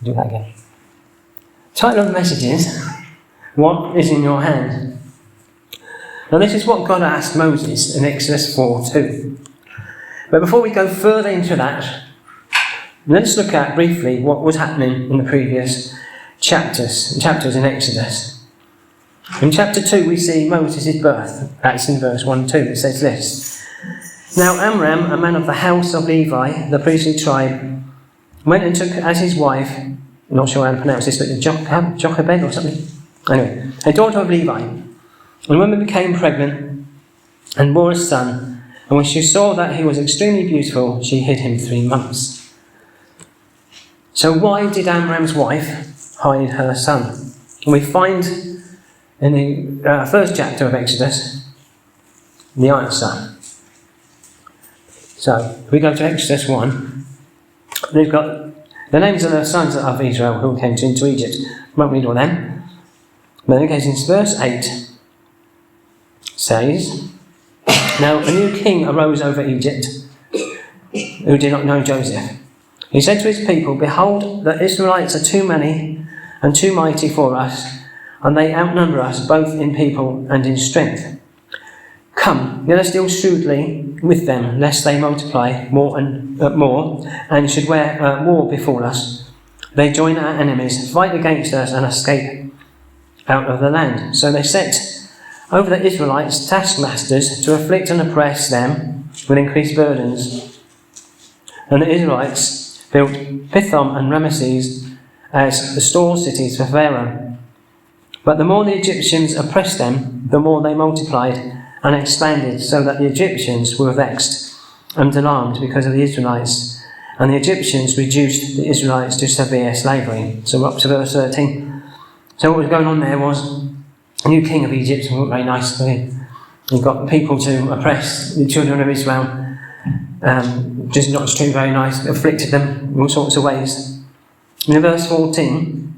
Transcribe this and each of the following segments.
Do that again. Title of the message is, What is in your hand? Now this is what God asked Moses in Exodus 4:2. But before we go further into that, let's look at briefly what was happening in the previous chapters in Exodus. In chapter 2 we see Moses' birth. That's in verse 1-2. It says this. Now Amram, a man of the house of Levi, the priestly tribe, went and took as his wife, I'm not sure how to pronounce this, but Jochebed or something. Anyway, a daughter of Levi. And the woman became pregnant and bore a son. And when she saw that he was extremely beautiful, she hid him 3 months. So why did Amram's wife hide her son? And we find in the first chapter of Exodus the answer. So we go to Exodus 1. We've got the names of the sons of Israel who came into Egypt. Won't read all them. But then it goes in verse 8. Says, Now a new king arose over Egypt, who did not know Joseph. He said to his people, Behold, the Israelites are too many and too mighty for us, and they outnumber us both in people and in strength. Come, let us deal shrewdly with them, lest they multiply more, and should war befall us. They join our enemies, fight against us, and escape out of the land. So they set over the Israelites taskmasters to afflict and oppress them with increased burdens. And the Israelites built Pithom and Ramesses as the store cities for Pharaoh. But the more the Egyptians oppressed them, the more they multiplied and expanded, so that the Egyptians were vexed and alarmed because of the Israelites. And the Egyptians reduced the Israelites to severe slavery. So we're up to verse 13. So what was going on there was a new king of Egypt, who looked very nice. He got people to oppress the children of Israel, just not treated very nice, afflicted them in all sorts of ways. In verse 14,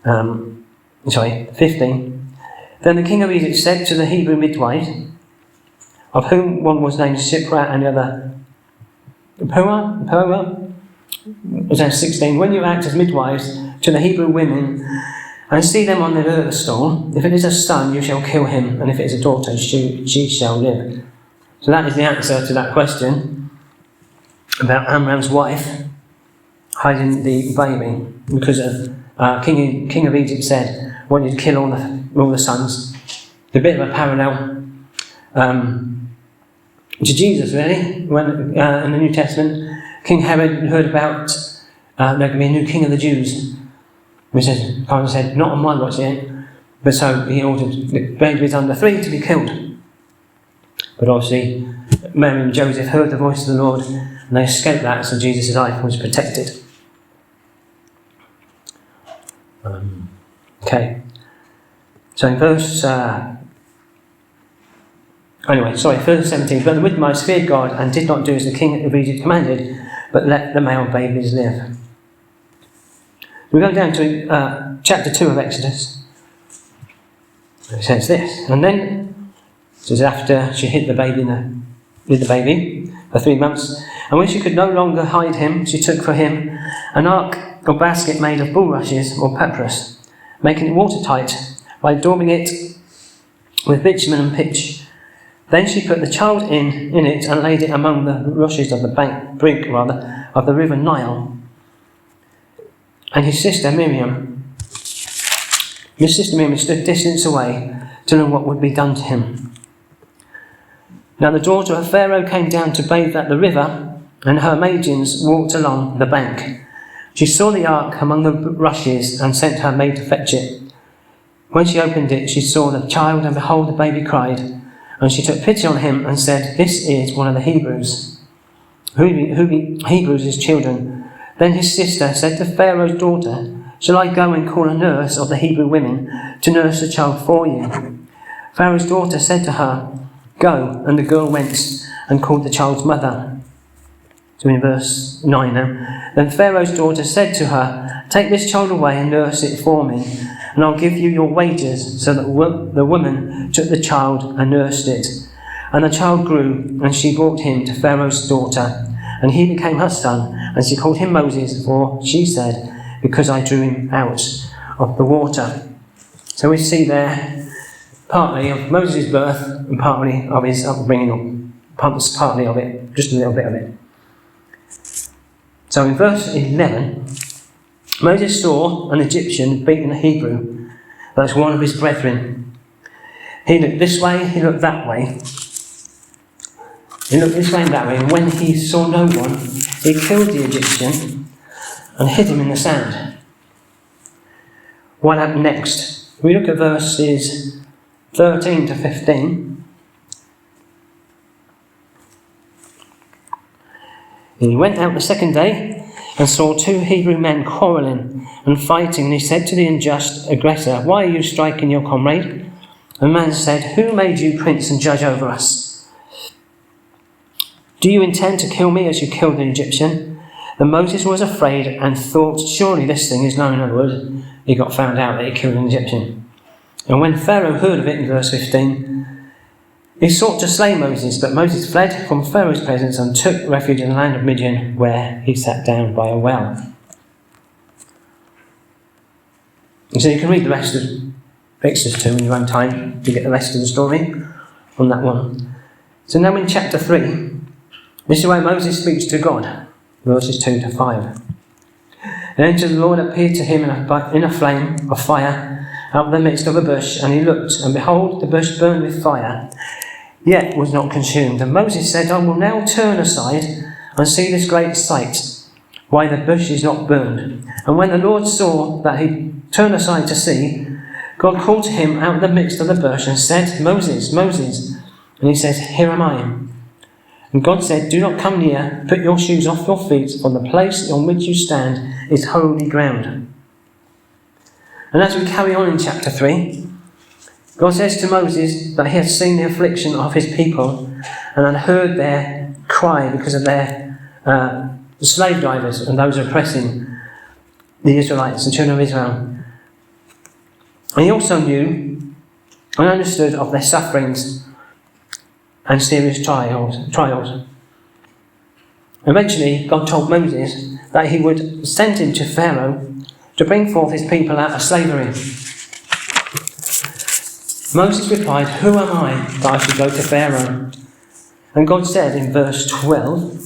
15, Then the king of Egypt said to the Hebrew midwives, of whom one was named Shipra and the other Puah, verse 16, When you act as midwives to the Hebrew women and see them on the pedestal, if it is a son, you shall kill him, and if it is a daughter, she shall live. So that is the answer to that question about Amram's wife hiding the baby, because King of Egypt said, I want you to kill all the sons. It's a bit of a parallel to Jesus, really. When in the New Testament, King Herod heard about there could be a new king of the Jews. He said, not on my watch yet. But so he ordered the babies under 3 to be killed. But obviously, Mary and Joseph heard the voice of the Lord, and they escaped that, so Jesus' life was protected. Okay. So in verse 17. But the midwives feared God and did not do as the king of Egypt commanded, but let the male babies live. We go down to chapter 2 of Exodus. It says this, and then, this is after she hid the baby for 3 months, and when she could no longer hide him, she took for him an ark or basket made of bulrushes or papyrus, making it watertight by daubing it with bitumen and pitch. Then she put the child in it and laid it among the rushes of the brink of the river Nile. And his sister Miriam stood distance away to know what would be done to him. Now the daughter of Pharaoh came down to bathe at the river, and her maidens walked along the bank. She saw the ark among the rushes and sent her maid to fetch it. When she opened it, she saw the child, and behold, the baby cried. And she took pity on him and said, This is one of the Hebrews. Hebrews' children. Then his sister said to Pharaoh's daughter, Shall I go and call a nurse of the Hebrew women to nurse the child for you? Pharaoh's daughter said to her, Go. And the girl went and called the child's mother. So in verse 9 now. Then Pharaoh's daughter said to her, Take this child away and nurse it for me, and I'll give you your wages. So that the woman took the child and nursed it. And the child grew, and she brought him to Pharaoh's daughter. and he became her son, and she called him Moses, for she said, because I drew him out of the water. So we see there partly of Moses' birth and partly of his upbringing, partly of it, just a little bit of it. So in verse 11, Moses saw an Egyptian beating a Hebrew, that was one of his brethren. He looked this way, he looked that way. He looked this way and that way, and when he saw no one, he killed the Egyptian and hid him in the sand. What happened next? We look at verses 13 to 15. He went out the second day and saw two Hebrew men quarrelling and fighting, and he said to the unjust aggressor, "Why are you striking your comrade?" And the man said, "Who made you prince and judge over us? Do you intend to kill me as you killed the Egyptian?" And Moses was afraid and thought, surely this thing is known. In other words, he got found out that he killed an Egyptian. And when Pharaoh heard of it, in verse 15, he sought to slay Moses, but Moses fled from Pharaoh's presence and took refuge in the land of Midian, where he sat down by a well. And so you can read the rest of Exodus 2 in your own time to get the rest of the story on that one. So now in chapter 3, this is where Moses speaks to God, verses 2 to 5. And then the Lord appeared to him in a flame of fire out of the midst of a bush, and he looked, and behold, the bush burned with fire, yet was not consumed. And Moses said, "I will now turn aside and see this great sight, why the bush is not burned." And when the Lord saw that he turned aside to see, God called to him out of the midst of the bush and said, "Moses, Moses." And he said, "Here am I." And God said, "Do not come near, put your shoes off your feet, for the place on which you stand is holy ground." And as we carry on in chapter 3, God says to Moses that he has seen the affliction of his people and had heard their cry because of their slave drivers and those oppressing the Israelites, the children of Israel. And he also knew and understood of their sufferings and serious trials. Eventually, God told Moses that he would send him to Pharaoh to bring forth his people out of slavery. Moses replied, "Who am I that I should go to Pharaoh?" And God said in verse 12,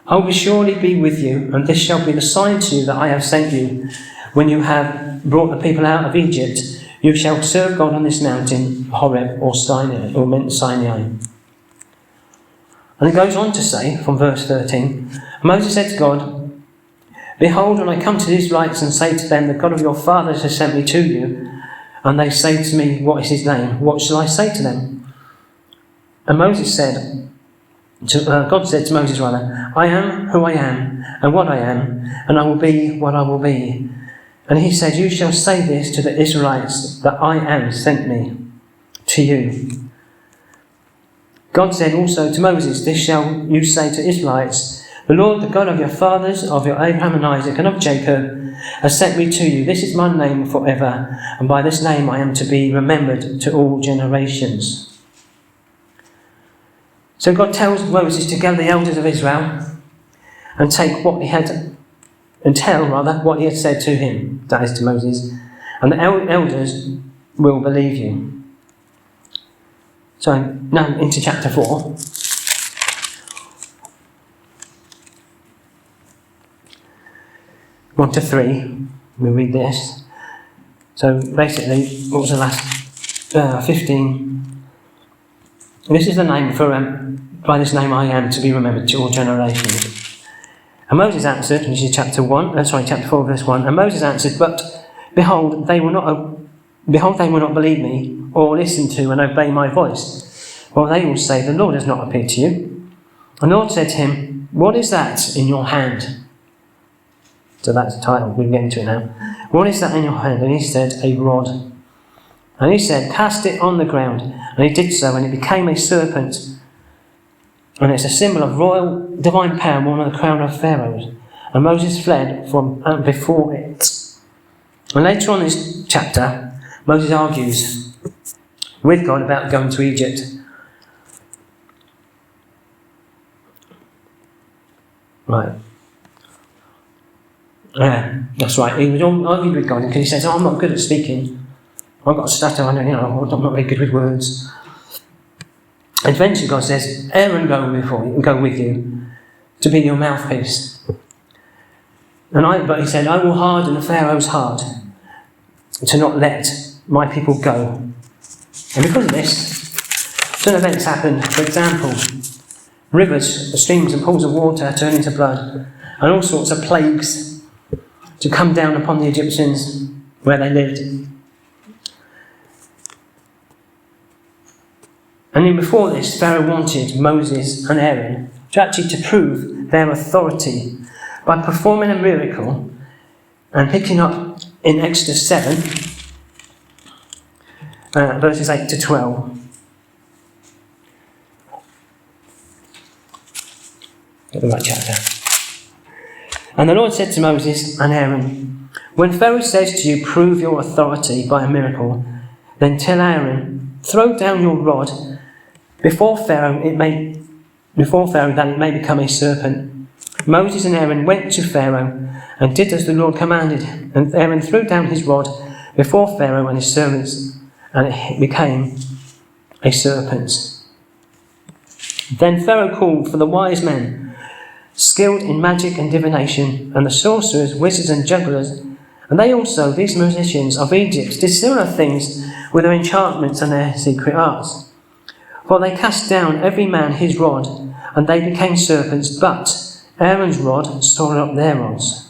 "I will surely be with you, and this shall be the sign to you that I have sent you. When you have brought the people out of Egypt, you shall serve God on this mountain, Horeb or Sinai, or meant Sinai." And it goes on to say, from verse 13, Moses said to God, "Behold, when I come to the Israelites and say to them, the God of your fathers has sent me to you, and they say to me, what is his name? What shall I say to them?" And God said to Moses, "I am who I am, and what I am, and I will be what I will be." And he said, "You shall say this to the Israelites, that I am sent me to you." God said also to Moses, "This shall you say to Israelites, the Lord, the God of your fathers, of your Abraham and Isaac and of Jacob, has sent me to you. This is my name forever, and by this name I am to be remembered to all generations." So God tells Moses to gather the elders of Israel and tell what he had said to him, that is to Moses, and the elders will believe you. So now into chapter 4. 1 to 3, we read this. So basically, what was the last 15? This is the name for, by this name I am to be remembered to all generations. And Moses answered, this is chapter 4, verse 1. And Moses answered, "But behold, they will not believe me, or listen to and obey my voice. Well, they will say, the Lord has not appeared to you." And the Lord said to him, "What is that in your hand?" So that's the title, we'll get into it now. "What is that in your hand?" And he said, "A rod." And he said, "Cast it on the ground." And he did so, and it became a serpent. And it's a symbol of royal divine power worn on the crown of Pharaoh's. And Moses fled from before it. And later on in this chapter, Moses argues with God about going to Egypt. Right. Yeah, that's right. He was arguing with God because he says, I'm not good at speaking. I've got a stutter, I'm not very good with words. And eventually God says, Aaron go with you to be your mouthpiece. But he said, I will harden Pharaoh's heart to not let my people go. And because of this, certain events happen. For example, rivers, streams and pools of water turn into blood, and all sorts of plagues to come down upon the Egyptians where they lived. And then before this, Pharaoh wanted Moses and Aaron to prove their authority by performing a miracle, and picking up in Exodus 7, verses 8 to 12. Get the right chapter. And the Lord said to Moses and Aaron, when Pharaoh says to you, prove your authority by a miracle, then tell Aaron, throw down your rod before Pharaoh that it may become a serpent. Moses and Aaron went to Pharaoh and did as the Lord commanded, and Aaron threw down his rod before Pharaoh and his servants, and it became a serpent. Then Pharaoh called for the wise men, skilled in magic and divination, and the sorcerers, wizards and jugglers, and they also, these musicians of Egypt, did similar things with their enchantments and their secret arts. For they cast down every man his rod, and they became serpents, but Aaron's rod stored up their rods.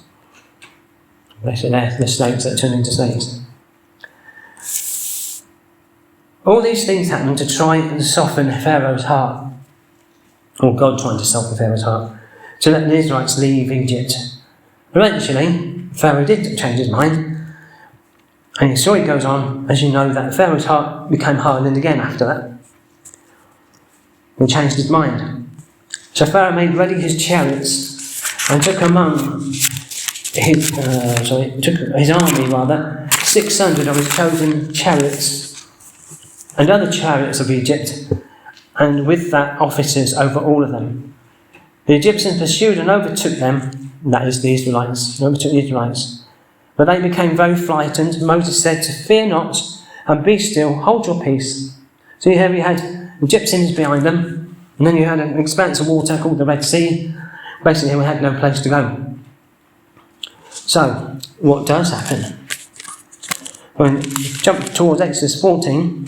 They're the snakes that turn into snakes. All these things happened to try and soften Pharaoh's heart, or God trying to soften Pharaoh's heart, to let the Israelites leave Egypt. Eventually, Pharaoh did change his mind, and the story goes on, as you know, that Pharaoh's heart became hardened again after that. He changed his mind. So Pharaoh made ready his chariots and took his army 600 of his chosen chariots and other chariots of Egypt, and with that officers over all of them. The Egyptians pursued and overtook them, that is the Israelites, but they became very frightened. Moses said to fear not and be still, hold your peace. So here we had Egyptians behind them, and then you had an expanse of water called the Red Sea. Basically, we had no place to go. So, what does happen? When you jump towards Exodus 14,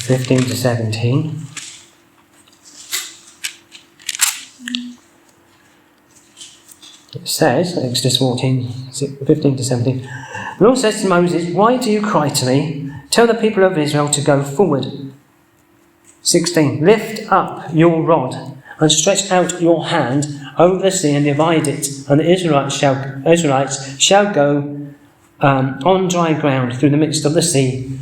15 to 17. It says, Exodus 14, 15 to 17, the Lord says to Moses, why do you cry to me? Tell the people of Israel to go forward. 16, lift up your rod and stretch out your hand over the sea and divide it, and the Israelites shall go on dry ground through the midst of the sea.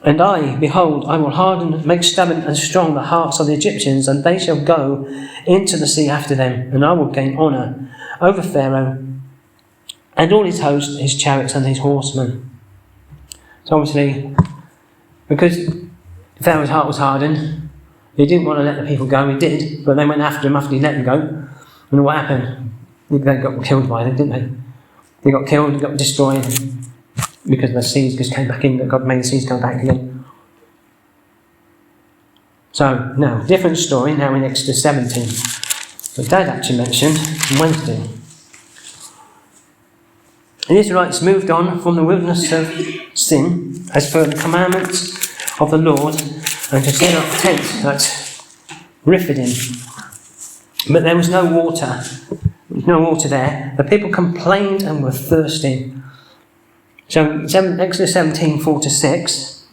And I, behold, I will harden, make stubborn and strong the hearts of the Egyptians, and they shall go into the sea after them, and I will gain honour over Pharaoh and all his host, his chariots and his horsemen. So obviously, because Pharaoh's heart was hardened, he didn't want to let the people go. He did, but they went after him after he let them go. And what happened? They got killed by them, didn't they? They got killed, got destroyed, because the seas just came back in, that God made the seas come back again. So, now, different story now in Exodus 17. But Dad actually mentioned on Wednesday. The Israelites moved on from the wilderness of sin, as per the commandments of the Lord, and to set up tents at Rephidim. But there was no water. There was no water there. The people complained and were thirsty. So, Exodus 17, 4 to 6.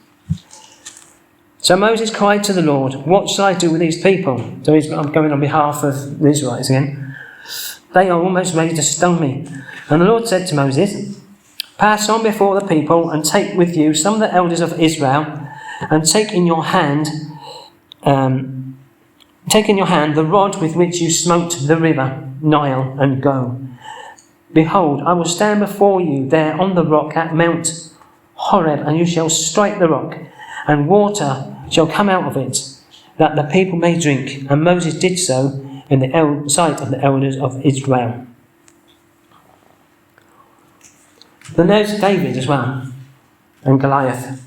So Moses cried to the Lord, what shall I do with these people? So I'm going on behalf of the Israelites again. They are almost ready to stone me. And the Lord said to Moses, pass on before the people and take with you some of the elders of Israel, and take in your hand the rod with which you smote the river Nile, and go. Behold, I will stand before you there on the rock at Mount Horeb, and you shall strike the rock, and water shall come out of it, that the people may drink, and Moses did so in the sight of the elders of Israel. Then there's David as well, and Goliath.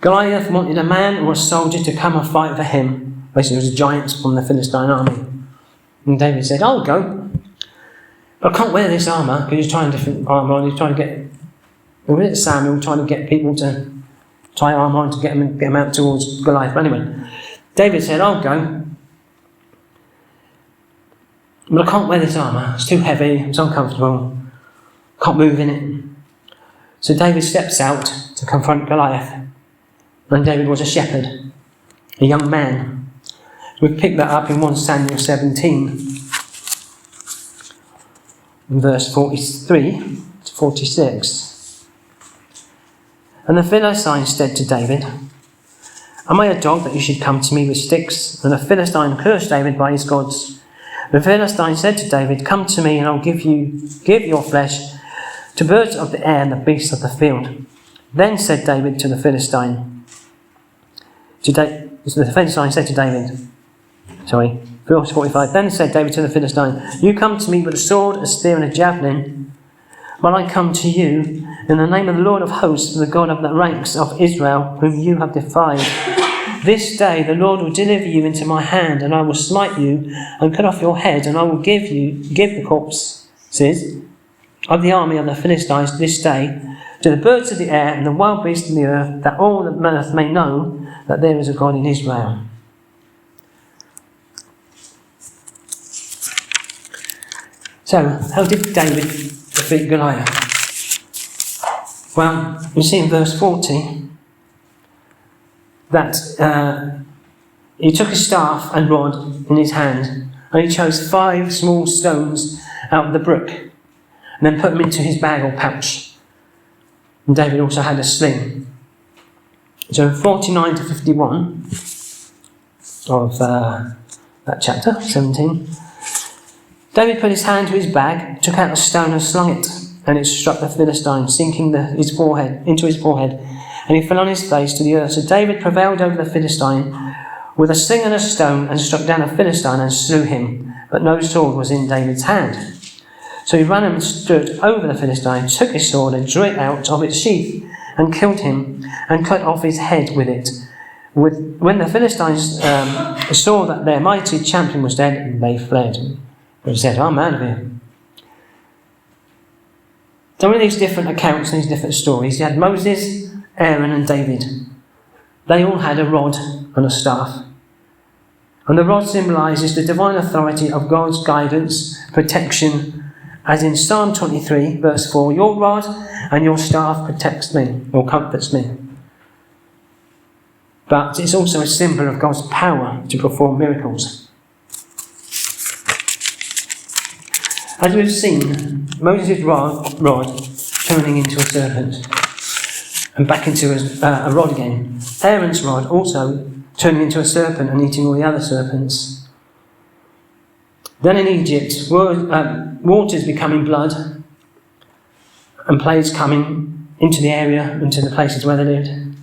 Goliath wanted a man or a soldier to come and fight for him. Basically, it was a giant from the Philistine army. And David said, I'll go. But I can't wear this armour, because he's trying different armour on. He's trying to get Samuel trying to get people to tie armour on to get them out towards Goliath. But anyway, David said, I'll go. But I can't wear this armour. It's too heavy. It's uncomfortable. Can't move in it. So David steps out to confront Goliath. And David was a shepherd, a young man. We pick that up in 1 Samuel 17, verse 43 to 46. And the Philistine said to David, Am I a dog that you should come to me with sticks? And the Philistine cursed David by his gods. The Philistine said to David, Come to me, and I'll give your flesh to birds of the air and the beasts of the field. Then said David to the Philistine, the Philistine said to David, verse 45, Then said David to the Philistine, You come to me with a sword, a spear, and a javelin, but I come to you in the name of the Lord of hosts, the God of the ranks of Israel, whom you have defied. This day the Lord will deliver you into my hand, and I will smite you and cut off your head, and I will give the corpses of the army of the Philistines this day to the birds of the air and the wild beasts of the earth, that all the earth may know that there is a God in Israel. So, how did David defeat Goliath? Well, you see in verse 40 that he took his staff and rod in his hand, and he chose 5 small stones out of the brook, and then put them into his bag or pouch. And David also had a sling. So 49 to 51 of that chapter, 17. David put his hand to his bag, took out a stone and slung it, and it struck the Philistine, sinking into his forehead, and he fell on his face to the earth. So David prevailed over the Philistine with a sling and a stone, and struck down a Philistine and slew him, but no sword was in David's hand. So he ran and stood over the Philistine, took his sword and drew it out of its sheath, and killed him, and cut off his head with it. When the Philistines saw that their mighty champion was dead, they fled. They said, I'm out of here. So in these different accounts, these different stories, you had Moses, Aaron and David. They all had a rod and a staff. And the rod symbolises the divine authority of God's guidance, protection, as in Psalm 23, verse 4, Your rod and your staff protects me, or comforts me. But it's also a symbol of God's power to perform miracles. As we've seen, Moses' rod turning into a serpent and back into a rod again. Aaron's rod also turning into a serpent and eating all the other serpents. Then in Egypt, waters becoming blood and plagues coming into the area, into the places where they lived.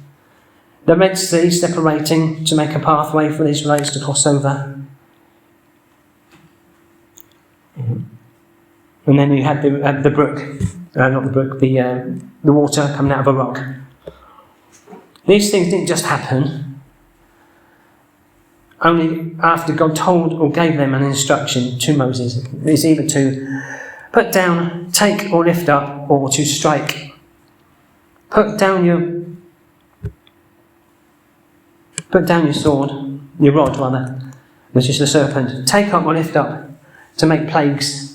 The Red Sea separating to make a pathway for the Israelites to cross over. And then you had the brook, not the brook, the water coming out of a rock. These things didn't just happen. Only after God told or gave them an instruction to Moses. It's either to put down, take or lift up, or to strike. Put down your sword, your rod rather, which is the serpent. Take up or lift up to make plagues.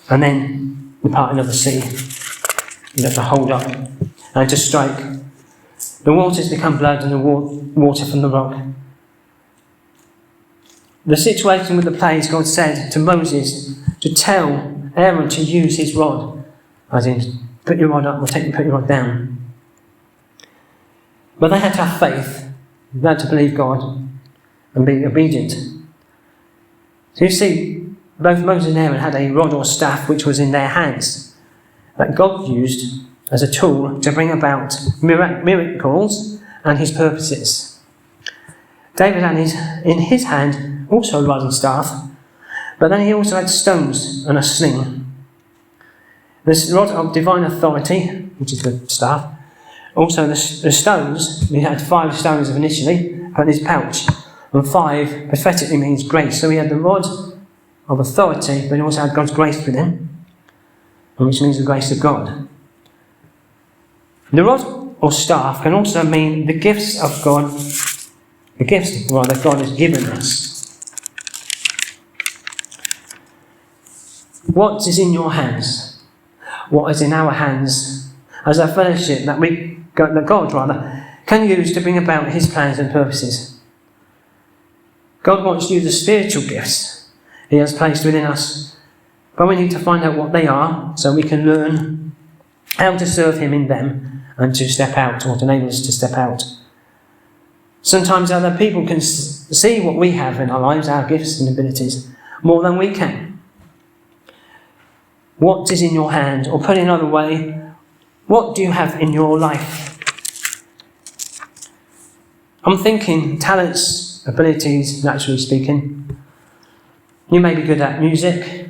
And then the parting of the sea. You have to hold up and to strike. The waters become blood and the water from the rock. The situation with the plagues, God said to Moses to tell Aaron to use his rod. As in, put your rod up or put your rod down. But they had to have faith. They had to believe God and be obedient. So you see, both Moses and Aaron had a rod or staff which was in their hands that God used as a tool to bring about miracles and his purposes. David had in his hand also a rod and staff, but then he also had stones and a sling. This rod of divine authority, which is the staff, also the stones, he had 5 stones initially, put in his pouch, and 5 prophetically means grace. So he had the rod of authority, but he also had God's grace with him, which means the grace of God. The rod or staff can also mean the gifts of God, the gifts that God has given us. What is in your hands? What is in our hands as a fellowship that God can use to bring about his plans and purposes? God wants to use the spiritual gifts he has placed within us, but we need to find out what they are so we can learn how to serve him in them and to step out, or to enable us to step out. Sometimes other people can see what we have in our lives, our gifts and abilities, more than we can. What is in your hand? Or put it another way, what do you have in your life? I'm thinking talents, abilities, naturally speaking. You may be good at music,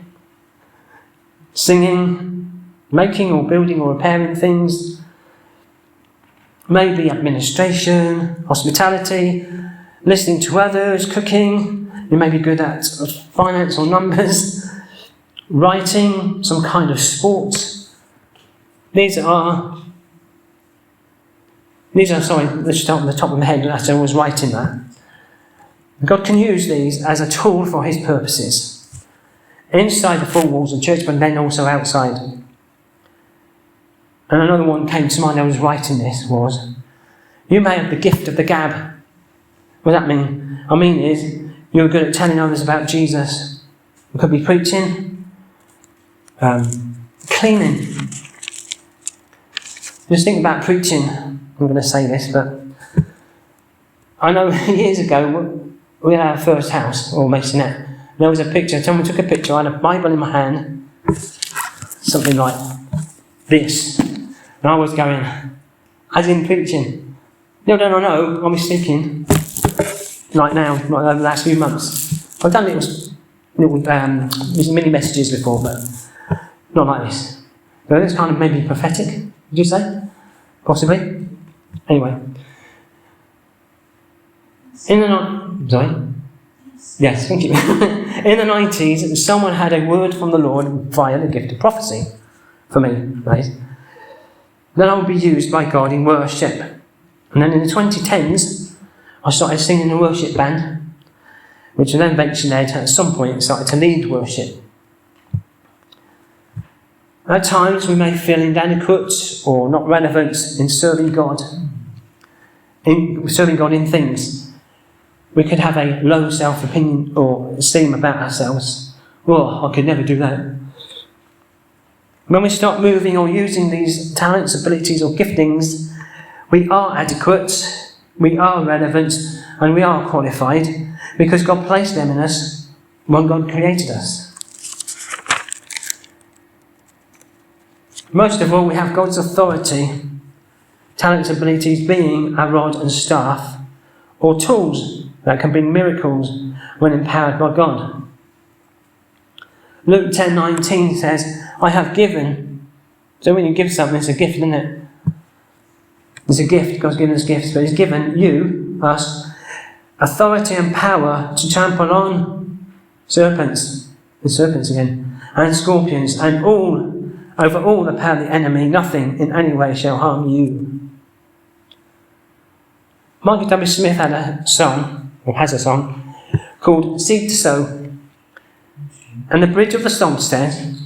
singing, making or building or repairing things, maybe administration, hospitality, listening to others, cooking. You may be good at finance or numbers, writing, some kind of sport. These are sorry, just on the top of my head, as I was writing that. God can use these as a tool for his purposes, inside the 4 walls of the church, but then also outside. And another one came to mind, I was writing this, was, you may have the gift of the gab. What does that mean? I mean is, you're good at telling others about Jesus. It could be preaching, cleaning. Just think about preaching. I'm going to say this, but I know years ago, we had our first house, or masonette. There was a picture, someone took a picture, I had a Bible in my hand, something like this. And I was going, as in preaching. No, I was thinking, like now, like over the last few months. I've done little mini messages before, but not like this. So it's kind of maybe prophetic, would you say? Possibly? Anyway. Yes, thank you. In the 90s, someone had a word from the Lord via the gift of prophecy. For me, right? Then I would be used by God in worship. And then in the 2010s, I started singing in a worship band, which then eventually at some point started to lead worship. At times we may feel inadequate or not relevant in serving God in things. We could have a low self-opinion or esteem about ourselves. Oh, I could never do that. When we start moving or using these talents, abilities or giftings, we are adequate, we are relevant, and we are qualified because God placed them in us when God created us. Most of all, we have God's authority, talents, abilities being a rod and staff, or tools that can bring miracles when empowered by God. Luke 10:19 says, I have given. So when you give something, it's a gift, isn't it? It's a gift. God's given us gifts, but he's given you, us, authority and power to trample on serpents again, and scorpions, and over all the power of the enemy. Nothing in any way shall harm you. Margaret W. Smith had a song, or has a song, called Seed to Sow. And the bridge of the song says,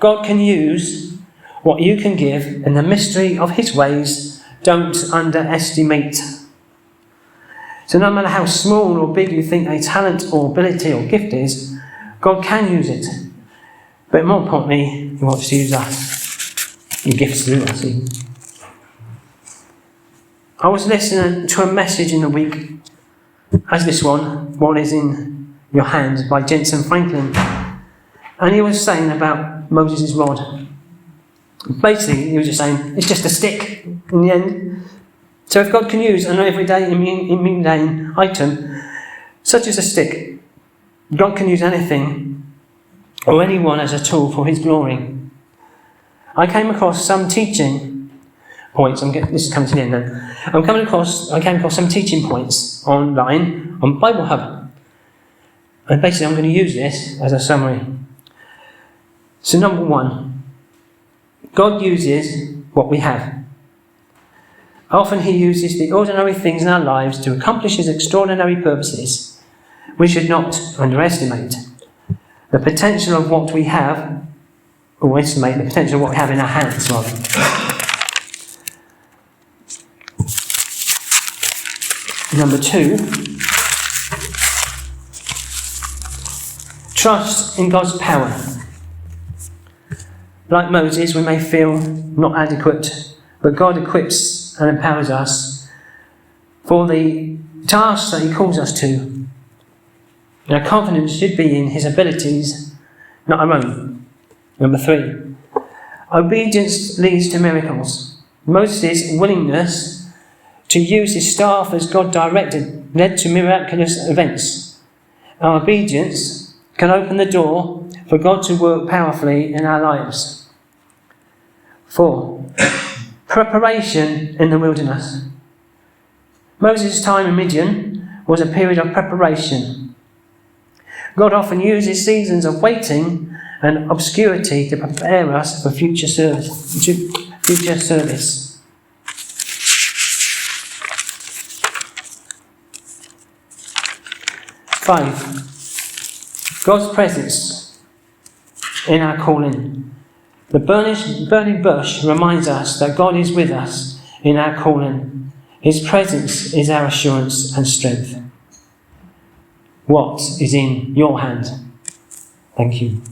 God can use what you can give in the mystery of his ways. Don't underestimate. So no matter how small or big you think a talent or ability or gift is, God can use it. But more importantly, he wants to use us. He gifts through us. I was listening to a message in the week, as this one, What is in Your Hand, by Jensen Franklin. And he was saying about Moses' rod. Basically, he was just saying, it's just a stick in the end. So if God can use an everyday mundane item, such as a stick, God can use anything or anyone as a tool for his glory. I came across some teaching points. This is coming to the end now. I came across some teaching points online on Bible Hub. And basically I'm going to use this as a summary. So number 1, God uses what we have. Often he uses the ordinary things in our lives to accomplish his extraordinary purposes. We should not underestimate the potential of what we have, or estimate the potential of what we have in our hands, rather. Number 2, trust in God's power. Like Moses, we may feel not adequate, but God equips and empowers us for the tasks that he calls us to. And our confidence should be in his abilities, not our own. Number 3, obedience leads to miracles. Moses' willingness to use his staff as God directed led to miraculous events. Our obedience can open the door for God to work powerfully in our lives. 4, preparation in the wilderness. Moses' time in Midian was a period of preparation. God often uses seasons of waiting and obscurity to prepare us for future service. 5, God's presence in our calling. The burning bush reminds us that God is with us in our calling. His presence is our assurance and strength. What is in your hand? Thank you.